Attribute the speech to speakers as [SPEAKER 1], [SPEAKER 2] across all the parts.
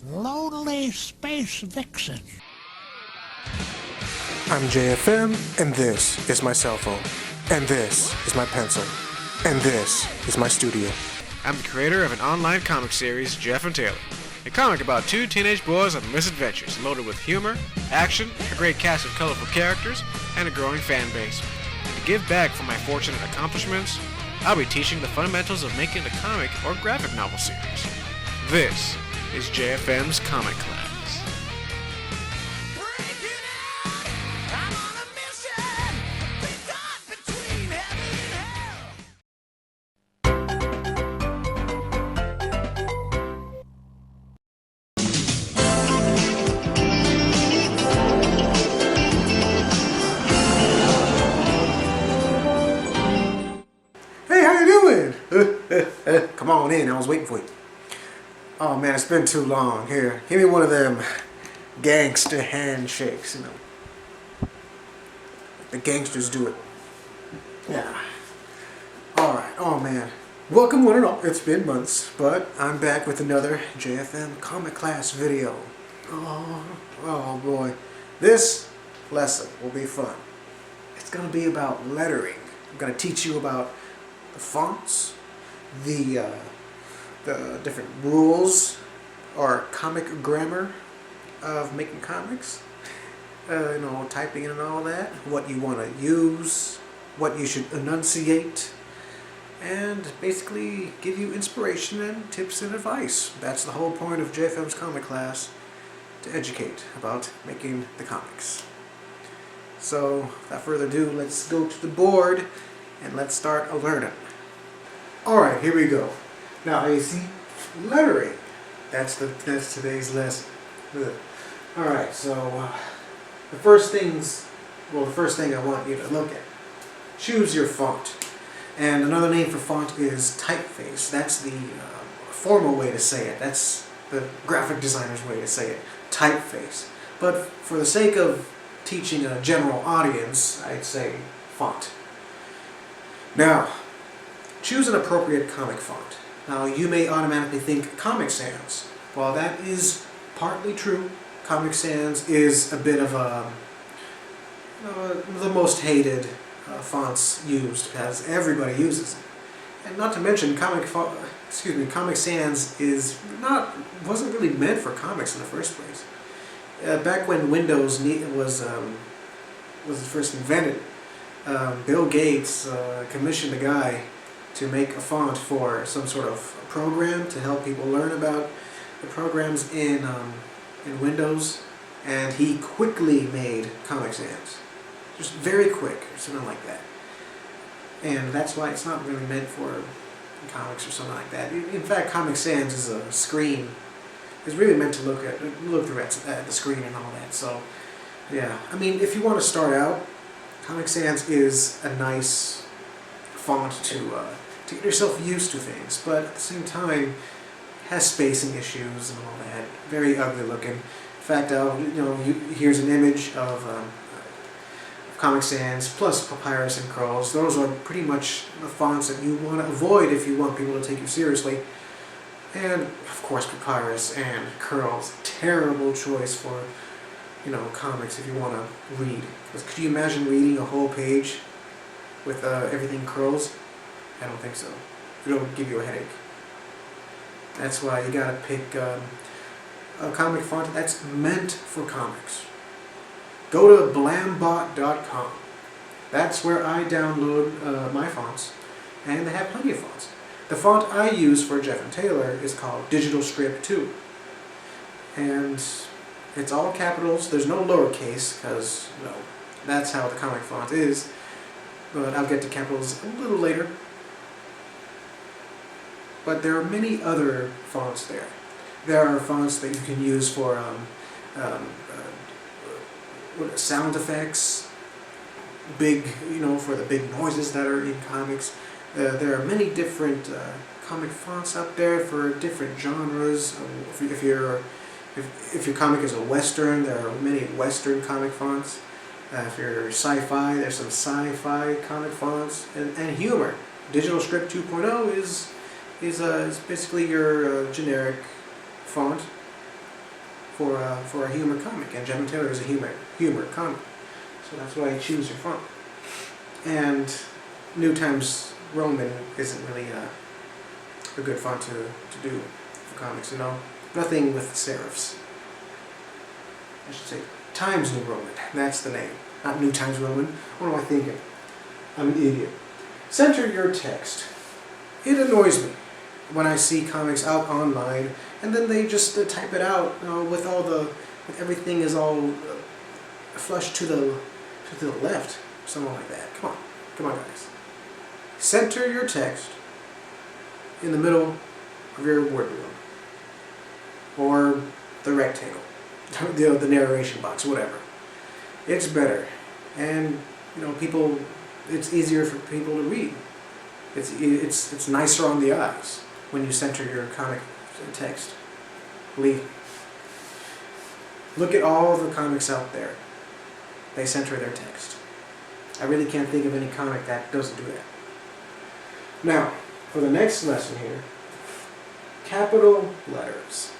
[SPEAKER 1] lonely space vixen.
[SPEAKER 2] I'm JFM, and this is my cell phone. And this is my pencil. And this is my studio.
[SPEAKER 3] I'm the creator of an online comic series, Jeff and Taylor. A comic about two teenage boys on misadventures, loaded with humor, action, a great cast of colorful characters, and a growing fan base. To give back for my fortunate accomplishments, I'll be teaching the fundamentals of making a comic or graphic novel series. This is JFM's Comic Class.
[SPEAKER 2] Hey, how you doing? Come on in, I was waiting for you. Oh man, it's been too long. Here, give me one of them gangster handshakes, you know. The gangsters do it. Yeah. Alright, oh man. Welcome one and all. It's been months, but I'm back with another JFM Comic Class video. Oh boy. This lesson will be fun. It's gonna be about lettering. I'm gonna teach you about the fonts, the different rules or comic grammar of making comics, typing and all that, what you want to use, what you should enunciate, and basically give you inspiration and tips and advice. That's the whole point of JFM's Comic Class, to educate about making the comics. So, without further ado, let's go to the board and let's start learning. Alright, here we go. Now, you see, lettering. That's today's lesson. Alright, so the first thing I want you to look at. Choose your font. And another name for font is typeface. That's the formal way to say it. That's the graphic designer's way to say it. Typeface. But for the sake of teaching a general audience, I'd say font. Now, choose an appropriate comic font. Now, you may automatically think Comic Sans. Well, that is partly true. Comic Sans is a bit of the most hated fonts used, because everybody uses it. And not to mention, Comic Sans wasn't really meant for comics in the first place. Back when Windows was first invented, Bill Gates commissioned a guy to make a font for some sort of program to help people learn about the programs in Windows, and he quickly made Comic Sans. Just very quick, or something like that. And that's why it's not really meant for comics or something like that. In fact, Comic Sans is a screen. It's really meant to look through at the screen and all that. So, yeah. I mean, if you want to start out, Comic Sans is a nice font to get yourself used to things, but at the same time has spacing issues and all that. Very ugly looking. In fact, here's an image of Comic Sans plus Papyrus and Curls. Those are pretty much the fonts that you want to avoid if you want people to take you seriously. And of course, Papyrus and Curls, terrible choice for comics if you want to read. Because could you imagine reading a whole page with everything curls? I don't think so. It'll give you a headache. That's why you gotta pick a comic font that's meant for comics. Go to blambot.com. That's where I download my fonts, and they have plenty of fonts. The font I use for Jeff and Taylor is called Digital Script 2. And it's all capitals. There's no lowercase, because that's how the comic font is. But I'll get to capitals a little later. But there are many other fonts there. There are fonts that you can use for sound effects, for the big noises that are in comics. There are many different comic fonts out there for different genres. If your comic is a Western, there are many Western comic fonts. If you're sci-fi, there's some sci-fi comic fonts, and humor. Digital Script 2.0 is basically your generic font. for a humor comic, and Jeff and Taylor is a humor comic, so that's why I choose your font. And New Times Roman isn't really a good font to do for comics, you know. Nothing with serifs. I should say Times New Roman. That's the name. Not New Times Roman. What am I thinking? I'm an idiot. Center your text. It annoys me when I see comics out online and then they just type it out, you know, with everything is all flushed to the left, something like that. Come on guys. Center your text in the middle of your word balloon, or the rectangle, the narration box, whatever. It's better, and you know, it's easier for people to read. It's nicer on the eyes when you center your comic text. Look at all the comics out there. They center their text. I really can't think of any comic that doesn't do that. Now, for the next lesson here, capital letters.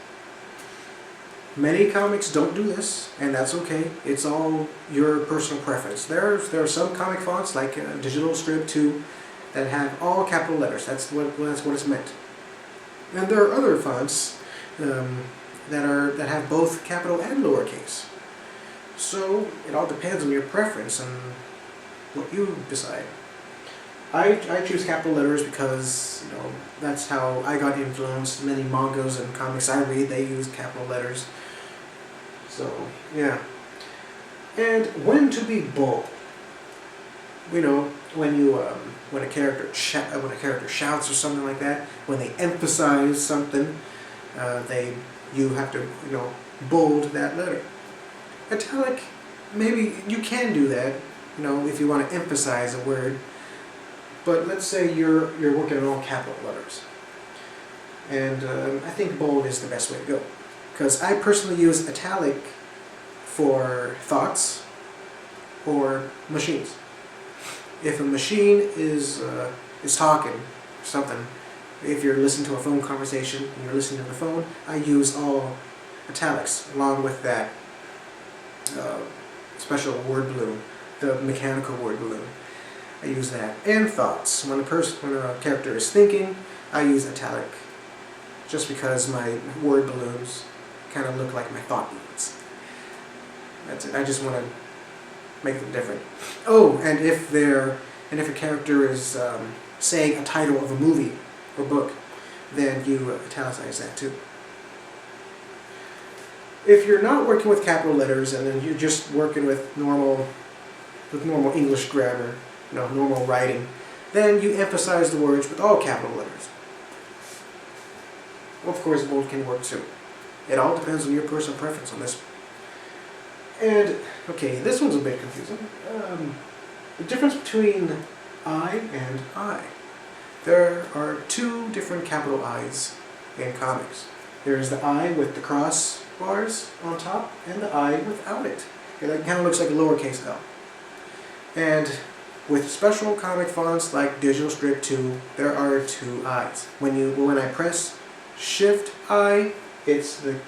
[SPEAKER 2] Many comics don't do this, and that's okay. It's all your personal preference. There are some comic fonts, like Digital Script 2, that have all capital letters. That's what it's meant. And there are other fonts that have both capital and lowercase. So it all depends on your preference and what you decide. I choose capital letters because, you know, that's how I got influenced. Many mangas and comics I read, they use capital letters. So yeah. And when to be bold. You know, when a character shouts or something like that, when they emphasize something, you have to, you know, bold that letter. Italic, maybe you can do that, you know, if you want to emphasize a word. But let's say you're working on all capital letters, and I think bold is the best way to go, because I personally use italic for thoughts or machines. If a machine is talking or something, if you're listening to a phone conversation and you're listening to the phone, I use all italics along with that special word balloon, the mechanical word balloon. I use that. And thoughts. When a character is thinking, I use italic, just because my word balloons kind of look like my thought balloons. That's it. I just want to make them different. Oh, and if a character is saying a title of a movie or book, then you italicize that too. If you're not working with capital letters and then you're just working with normal English grammar, you know, normal writing, then you emphasize the words with all capital letters. Well, of course, bold can work too. It all depends on your personal preference on this. And, okay, this one's a bit confusing. The difference between I and I. There are two different capital I's in comics. There's the I with the cross bars on top, and the I without it. Okay, that kind of looks like a lowercase L. And with special comic fonts like Digital Script 2, there are two I's. When I press Shift I, it's the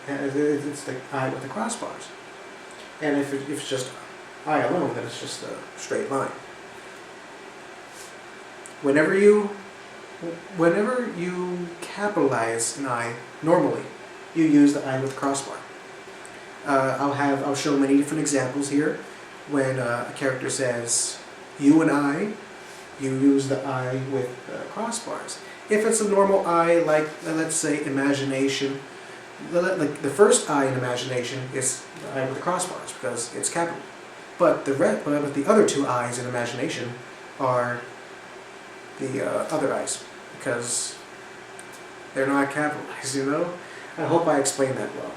[SPEAKER 2] I with the crossbars. And if it's just I alone, then it's just a straight line. Whenever you capitalize an I, normally you use the I with crossbar. I'll show many different examples here. When a character says you and I, you use the I with crossbars. If it's a normal I, like let's say imagination, like the first I in imagination is the I with the crossbars because it's capital. But the other two I's in imagination are the other I's because they're not capitalized, you know? I hope I explained that well.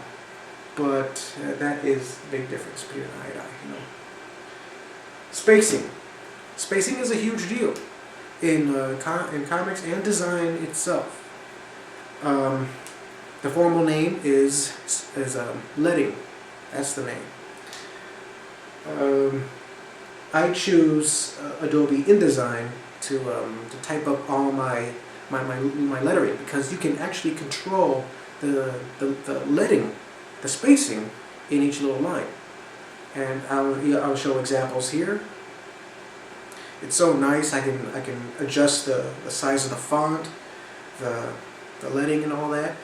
[SPEAKER 2] But that is the big difference between I and I, you know. Spacing. Spacing is a huge deal in comics and design itself. The formal name is leading. That's the name. I choose Adobe InDesign to type up all my lettering because you can actually control the leading the spacing in each little line. And I'll show examples here. It's so nice. I can adjust the size of the font, the lettering, and all that.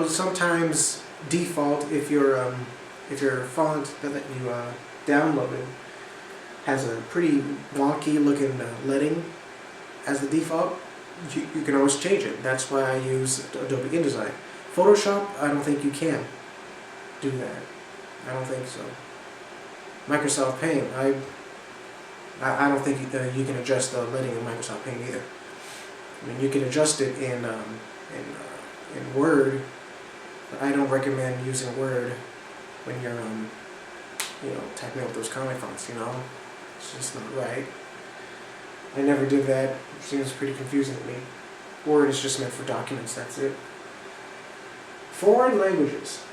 [SPEAKER 2] Sometimes default, if your font that you downloaded has a pretty wonky looking lettering as the default, you can always change it. That's why I use Adobe InDesign. Photoshop, I don't think you can do that. I don't think so. Microsoft Paint, I don't think you can adjust the lettering in Microsoft Paint either. I mean, you can adjust it in Word, but I don't recommend using Word when you're typing out those comic fonts. It's just not right. I never did that. It seems pretty confusing to me. Word is just meant for documents, that's it. Foreign languages.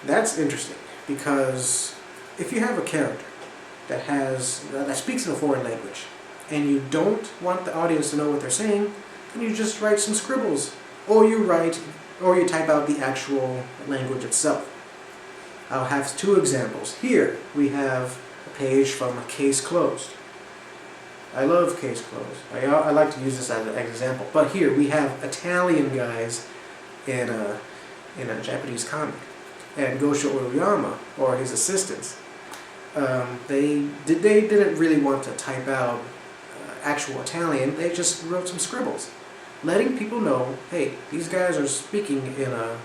[SPEAKER 2] That's interesting, because if you have a character that speaks in a foreign language, and you don't want the audience to know what they're saying, then you just write some scribbles, or you type out the actual language itself. I'll have two examples. Here we have a page from Case Closed. I love Case Closed. I like to use this as an example. But here we have Italian guys in a Japanese comic, and Gosho Oyama or his assistants. They didn't really want to type out actual Italian. They just wrote some scribbles, letting people know, hey, these guys are speaking in a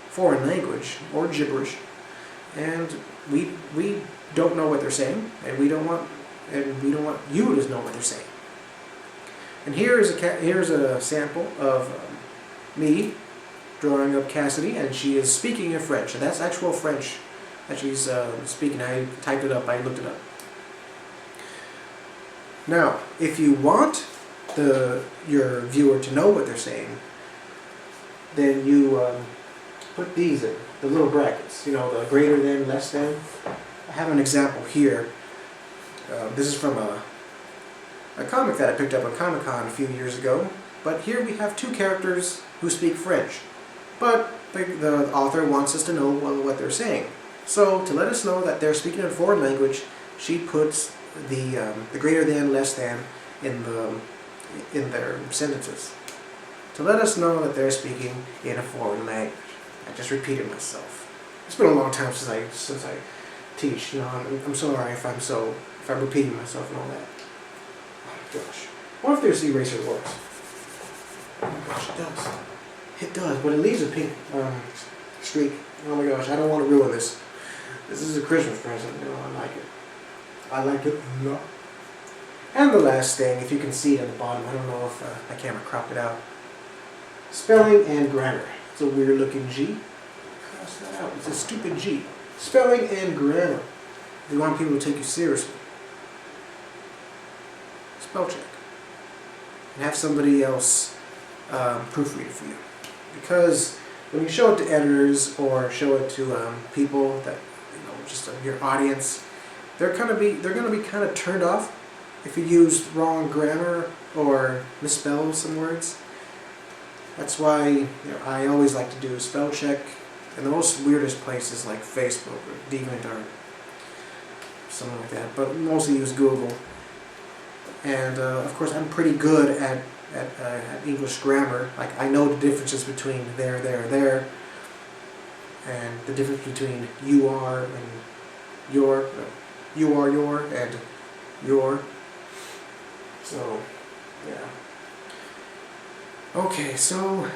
[SPEAKER 2] foreign language or gibberish, and we don't know what they're saying, and we don't want you to know what they're saying. And here's a sample of me drawing up Cassidy, and she is speaking in French, and that's actual French that she's speaking. I typed it up, I looked it up. Now, if you want your viewer to know what they're saying, then you put these in, the little brackets, the greater than, less than. I have an example here. This is from a comic that I picked up on Comic-Con a few years ago, but here we have two characters who speak French, but the author wants us to know what they're saying. So, to let us know that they're speaking in a foreign language, she puts the greater than, less than in their sentences, to let us know that they're speaking in a foreign language. I just repeated myself. It's been a long time since I teach. I'm sorry if I'm repeating myself and all that. Oh my gosh. What if this eraser works? Oh my gosh, it does. It does, but it leaves a pink streak. Oh my gosh, I don't want to ruin this. This is a Christmas present. I like it. I like it a lot. And the last thing, if you can see it at the bottom, I don't know if my camera cropped it out. Spelling and grammar. It's a weird looking G. Cross that out. It's a stupid G. Spelling and grammar. If you want people to take you seriously, spell check. And have somebody else proofread it for you. Because when you show it to editors or show it to people that, just your audience, they're gonna be kind of turned off if you use wrong grammar or misspell some words. That's why I always like to do a spell check in the most weirdest places like Facebook or Deviant or something like that, but mostly use Google. And of course, I'm pretty good at English grammar. Like, I know the differences between there, and the difference between you are and your, you are your and your. So, yeah. Okay, so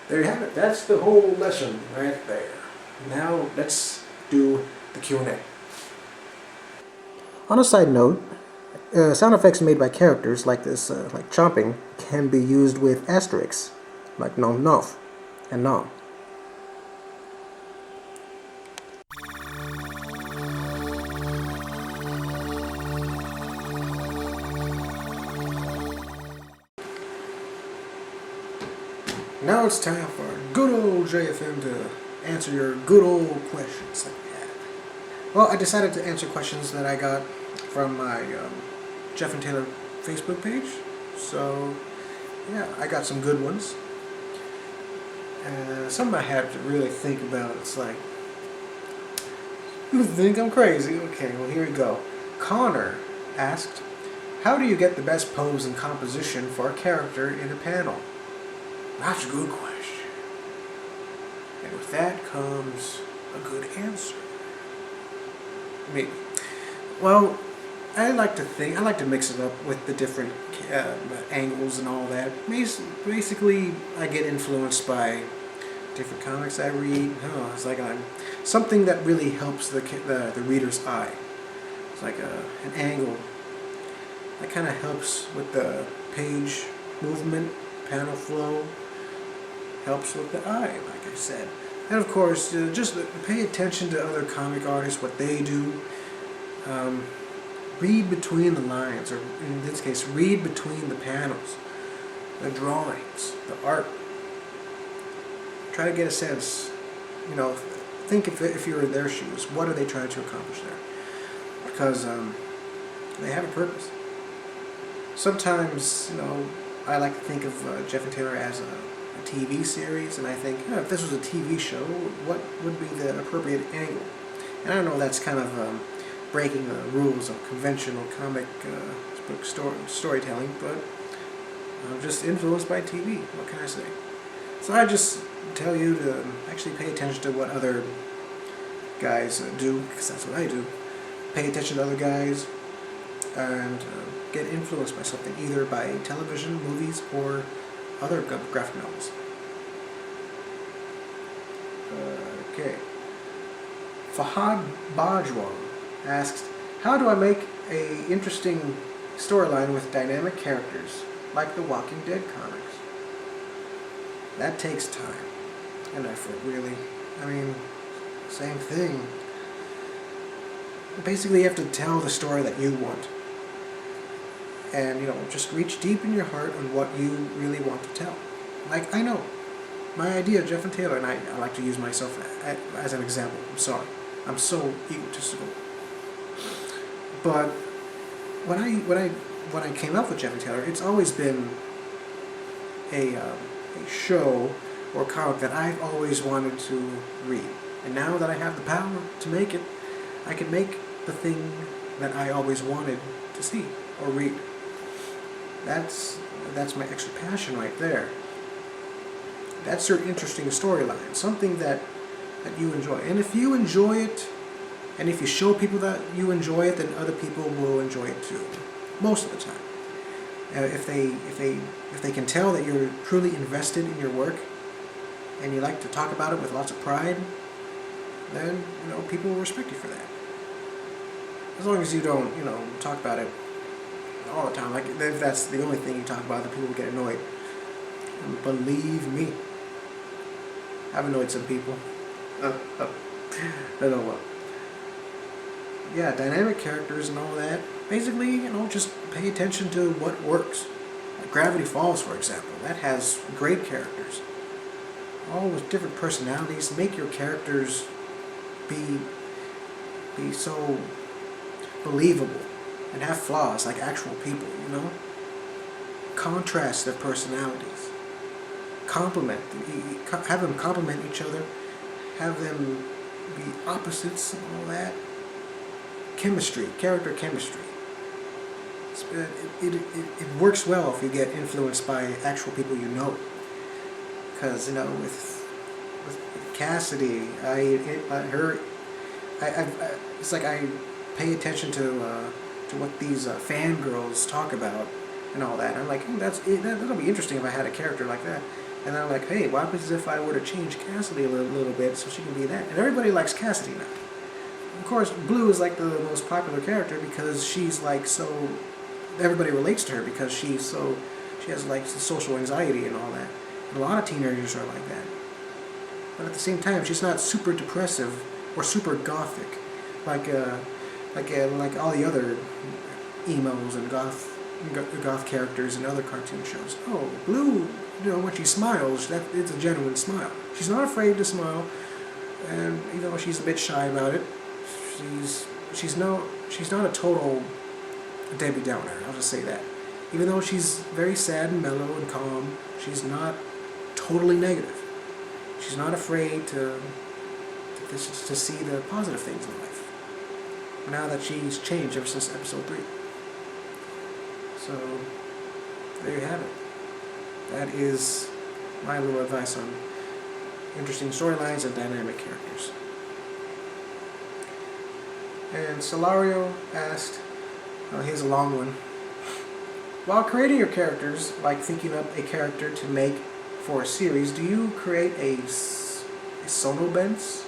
[SPEAKER 2] there you have it. That's the whole lesson right there. Now let's do the Q&A. On a side note, sound effects made by characters like this, like chomping, can be used with asterisks, like nom nof and nom. Now it's time for good old JFM to answer your good old questions that we had. Well, I decided to answer questions that I got from my Jeff and Taylor Facebook page. So, yeah, I got some good ones. something I had to really think about. It's like, you think I'm crazy? Okay, well here we go. Connor asked, how do you get the best pose and composition for a character in a panel? That's a good question. And with that comes a good answer. Maybe. Well, I like to mix it up with the different angles and all that. Basically, I get influenced by different comics I read. It's like something that really helps the reader's eye. It's like an angle that kind of helps with the page movement, panel flow, helps with the eye, like I said. And of course, just pay attention to other comic artists, what they do. Read between the lines, or in this case, read between the panels, the drawings, the art. Try to get a sense, think if you were in their shoes, what are they trying to accomplish there? Because they have a purpose. Sometimes, I like to think of Jeff and Taylor as a TV series, and I think, if this was a TV show, what would be the appropriate angle? And I know that's kind of breaking the rules of conventional comic book storytelling, but I'm just influenced by TV. What can I say? So I just tell you to actually pay attention to what other guys do, because that's what I do. Pay attention to other guys and get influenced by something, either by television, movies, or other graphic novels. Okay. Fahad Bajwa asks, how do I make a interesting storyline with dynamic characters like the Walking Dead comics? That takes time and effort, really. I mean, same thing. Basically, you have to tell the story that you want. And, just reach deep in your heart on what you really want to tell. Like, I know, my idea, Jeff and Taylor, and I like to use myself as an example. I'm sorry. I'm so egotistical. But when I came up with Jeff and Taylor, it's always been a show or comic that I've always wanted to read. And now that I have the power to make it, I can make the thing that I always wanted to see or read. That's my extra passion right there. That's your interesting storyline, something that you enjoy. And if you enjoy it, and if you show people that you enjoy it, then other people will enjoy it too. Most of the time. If they can tell that you're truly invested in your work, and you like to talk about it with lots of pride, then people will respect you for that. As long as you don't talk about it all the time. Like, if that's the only thing you talk about, then people will get annoyed. And believe me, I've annoyed some people. I know what. Yeah, dynamic characters and all that. Basically, just pay attention to what works. Like Gravity Falls, for example. That has great characters. All with different personalities. Make your characters be so believable and have flaws like actual people, Contrast their personalities. Have them complement each other. Have them be opposites and all that. Chemistry, character chemistry. It works well if you get influenced by actual people you know. Because with Cassidy, it's like I pay attention to what these fangirls talk about and all that. And I'm like, that'll be interesting if I had a character like that. And I'm like, hey, what happens if I were to change Cassidy a little bit so she can be that? And everybody likes Cassidy now. Of course, Blue is like the most popular character because she's like so. Everybody relates to her because she has like social anxiety and all that. And a lot of teenagers are like that. But at the same time, she's not super depressive or super gothic, like all the other emos and goth characters in other cartoon shows. Oh, Blue, when she smiles, it's a genuine smile. She's not afraid to smile, and even though she's a bit shy about it, she's not a total Debbie Downer. I'll just say that. Even though she's very sad and mellow and calm, she's not totally negative. She's not afraid to see the positive things in life. Now that she's changed ever since episode 3. So, there you have it. That is my little advice on interesting storylines and dynamic characters. And Solario asked, here's a long one. While creating your characters, like thinking up a character to make for a series, do you create a sonobens?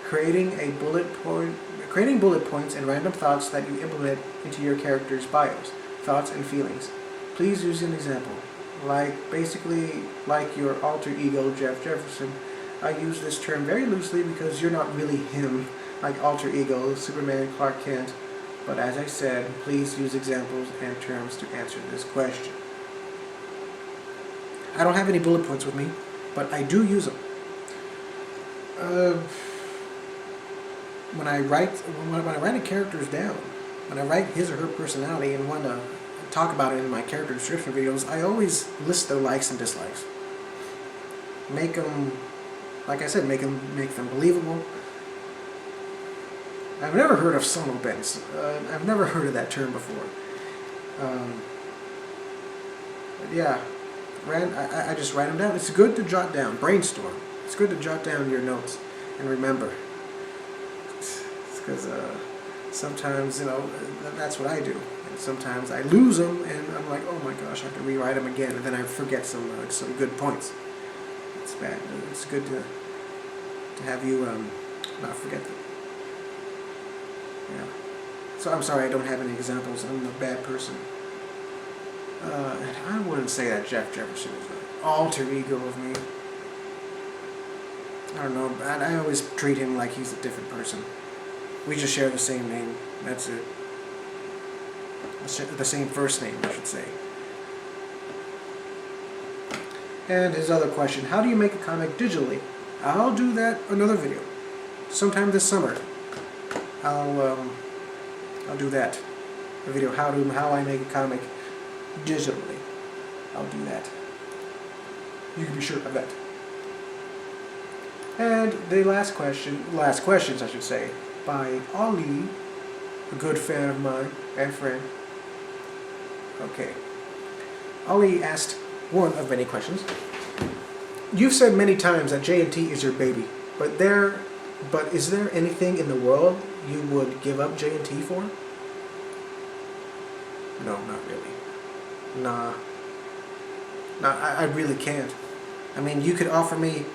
[SPEAKER 2] Creating bullet points and random thoughts that you implement into your character's bios, thoughts and feelings. Please use an example. Basically like your alter ego, Jeff Jefferson. I use this term very loosely because you're not really him, like alter ego, Superman, Clark Kent. But as I said, please use examples and terms to answer this question. I don't have any bullet points with me, but I do use them. When I write a characters down, when I write his or her personality and want to talk about it in my character description videos, I always list their likes and dislikes. Make them, like I said, make them believable. I've never heard of sonobens. I've never heard of that term before. But yeah, I just write them down. It's good to jot down, brainstorm. It's good to jot down your notes and remember. It's because sometimes, that's what I do. And sometimes I lose them, and I'm like, oh my gosh, I have to rewrite them again, and then I forget some good points. It's bad. It's good to have you not forget them. Yeah. So I'm sorry I don't have any examples. I'm a bad person. And I wouldn't say that Jeff Jefferson is an alter ego of me. I don't know. I always treat him like he's a different person. We just share the same name. That's it. The same first name, I should say. And his other question, how do you make a comic digitally? I'll do that another video. Sometime this summer. I'll do that. A video how I make a comic digitally. I'll do that. You can be sure of that. And the last questions I should say, by Ali, a good fan of mine and friend. Okay. Ali asked one of many questions. You've said many times that J&T is your baby, but is there anything in the world you would give up J&T for? No, not really. Nah, I really can't. I mean, you could offer me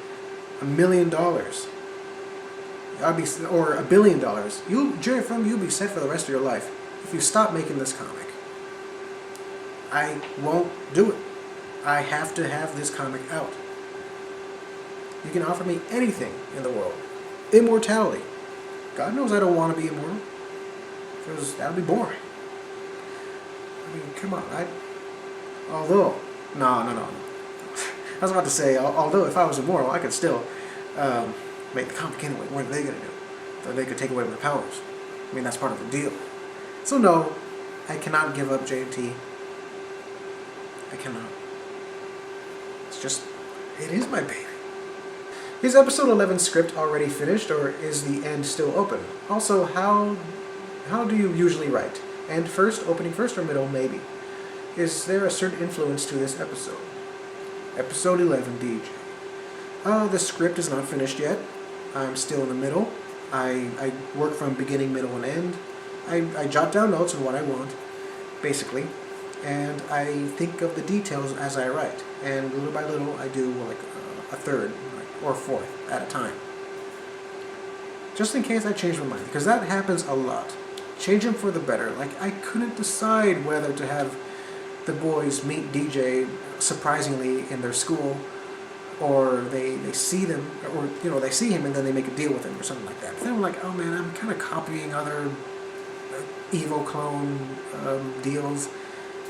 [SPEAKER 2] $1 million. or $1 billion. JFM, you'll be set for the rest of your life if you stop making this comic. I won't do it. I have to have this comic out. You can offer me anything in the world. Immortality. God knows I don't want to be immortal. Because that would be boring. I mean, come on. No. I was about to say, although if I was immortal, I could still make the comic anyway. What are they going to do? So they could take away my powers. I mean, that's part of the deal. So no, I cannot give up J&T. I cannot. It is my baby. Is episode 11 script already finished, or is the end still open? Also, how do you usually write? End first, opening first, or middle, maybe? Is there a certain influence to this episode? Episode 11, DJ. The script is not finished yet. I'm still in the middle. I work from beginning, middle, and end. I jot down notes on what I want, basically, and I think of the details as I write. And little by little, I do like a third or a fourth at a time. Just in case I change my mind, because that happens a lot. Change them for the better. Like, I couldn't decide whether to have the boys meet DJ surprisingly in their school, or they see them, or they see him and then they make a deal with him or something like that. But then I'm like, oh man, I'm kind of copying other evil clone deals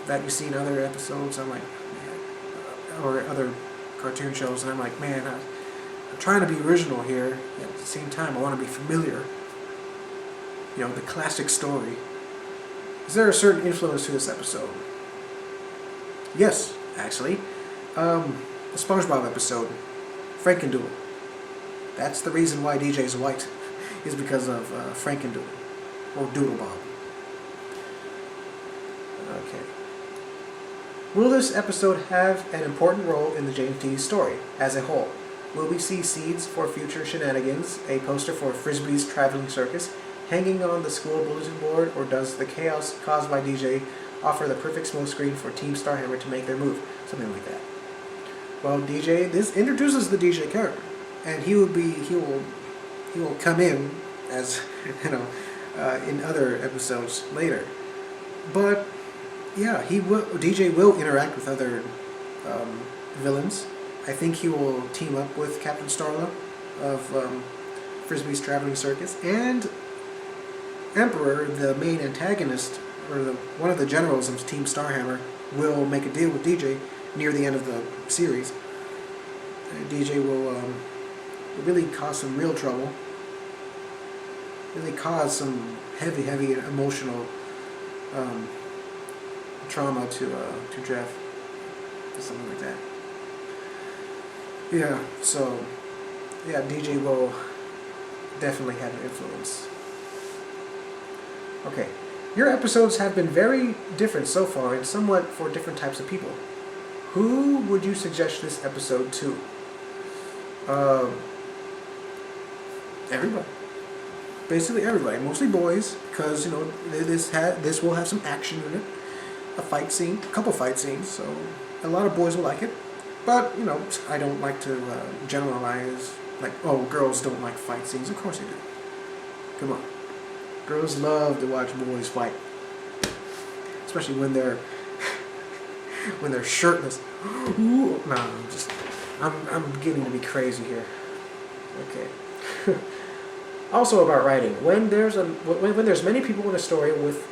[SPEAKER 2] that you see in other episodes. I'm like, man, or other cartoon shows, and I'm like, man, I'm trying to be original here. At the same time, I want to be familiar. The classic story. Is there a certain influence to this episode? Yes, actually. The SpongeBob episode, Frankendoodle. That's the reason why DJ's white, is because of Frankendoodle, or Doodle Bob. Okay. Will this episode have an important role in the JFT story as a whole? Will we see seeds for future shenanigans, a poster for Frisbee's traveling circus, hanging on the school bulletin board, or does the chaos caused by DJ offer the perfect smokescreen for Team Starhammer to make their move? Something like that. Well, DJ, this introduces the DJ character, and he will come in as, in other episodes later. But yeah, DJ will interact with other villains. I think he will team up with Captain Starla of Frisbee's Traveling Circus, and Emperor, the main antagonist, or one of the generals of Team Starhammer, will make a deal with DJ near the end of the series. DJ will really cause some real trouble, really cause some heavy emotional trauma to Jeff, or something like that. Yeah, so yeah, DJ will definitely have an influence. Okay, your episodes have been very different so far, and somewhat for different types of people. Who would you suggest this episode to? Everybody. Basically everybody. Mostly boys, because this will have some action in it. A couple fight scenes, so a lot of boys will like it. But, I don't like to generalize, like, oh, girls don't like fight scenes. Of course they do. Come on. Girls love to watch boys fight. Especially when they're shirtless. Ooh, no, I'm beginning to be crazy here. Okay. Also about writing. When there's many people in a story with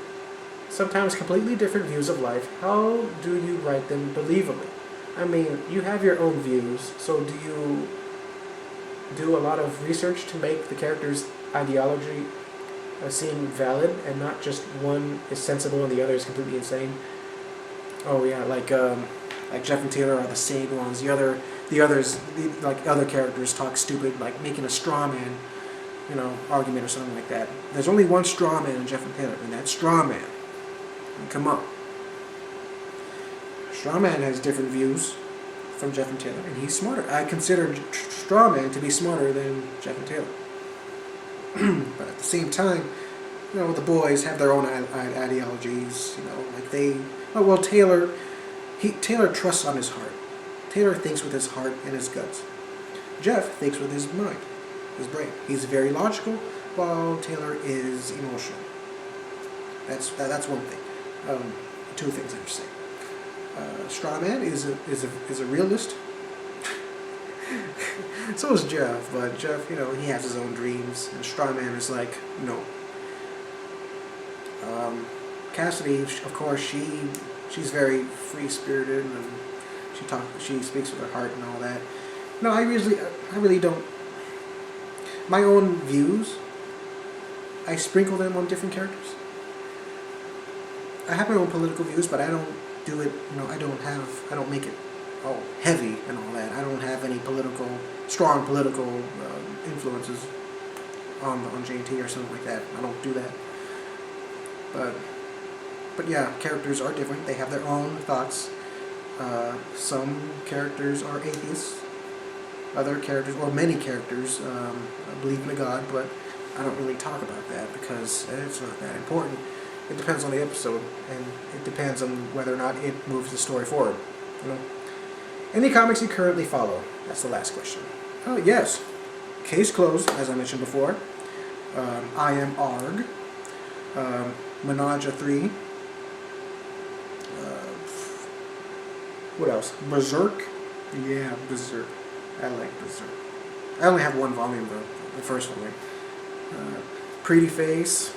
[SPEAKER 2] sometimes completely different views of life, how do you write them believably? I mean, you have your own views, so do you do a lot of research to make the character's ideology seem valid, and not just one is sensible and the other is completely insane? Oh yeah, like Jeff and Taylor are the sane ones. Other characters talk stupid, like making a straw man, argument or something like that. There's only one straw man in Jeff and Taylor, and that's straw man. Come on. Strawman has different views from Jeff and Taylor, and he's smarter. I consider Strawman to be smarter than Jeff and Taylor. But at the same time, the boys have their own ideologies. Taylor trusts on his heart. Taylor thinks with his heart and his guts. Jeff thinks with his mind, his brain. He's very logical, while Taylor is emotional. That's one thing. Two things I should say. Strawman is a realist. So is Jeff, but Jeff, he has his own dreams, and Strawman is like, no. Cassidy, of course, she's very free-spirited, and she speaks with her heart and all that. No, I really don't. My own views, I sprinkle them on different characters. I have my own political views, but I don't do it, I don't make it all heavy and all that. I don't have any strong political influences on JT or something like that. I don't do that. But yeah, characters are different. They have their own thoughts. Some characters are atheists. Other characters, or many characters, believe in a God, but I don't really talk about that because it's not that important. It depends on the episode, and it depends on whether or not it moves the story forward. Any comics you currently follow? That's the last question. Oh, yes. Case closed, as I mentioned before. I Am Arg. Menage a 3. What else? Berserk. Yeah, Berserk. I like Berserk. I only have one volume, though. The first volume. Pretty Face.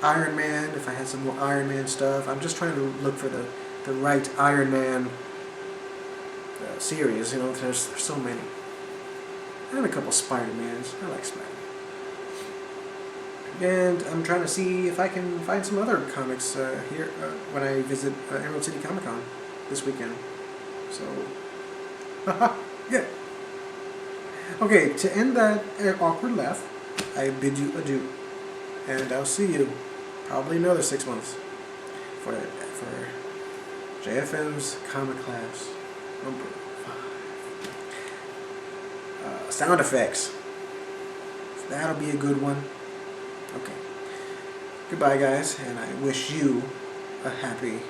[SPEAKER 2] Iron Man, if I had some more Iron Man stuff. I'm just trying to look for the right Iron Man series. There's so many. I have a couple Spider-Mans. I like Spider-Man. And I'm trying to see if I can find some other comics here when I visit Emerald City Comic Con this weekend. So, yeah. Okay, to end that awkward laugh, I bid you adieu. And I'll see you probably another 6 months for JFM's comic class number 5. Sound effects. That'll be a good one. Okay. Goodbye, guys, and I wish you a happy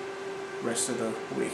[SPEAKER 2] rest of the week.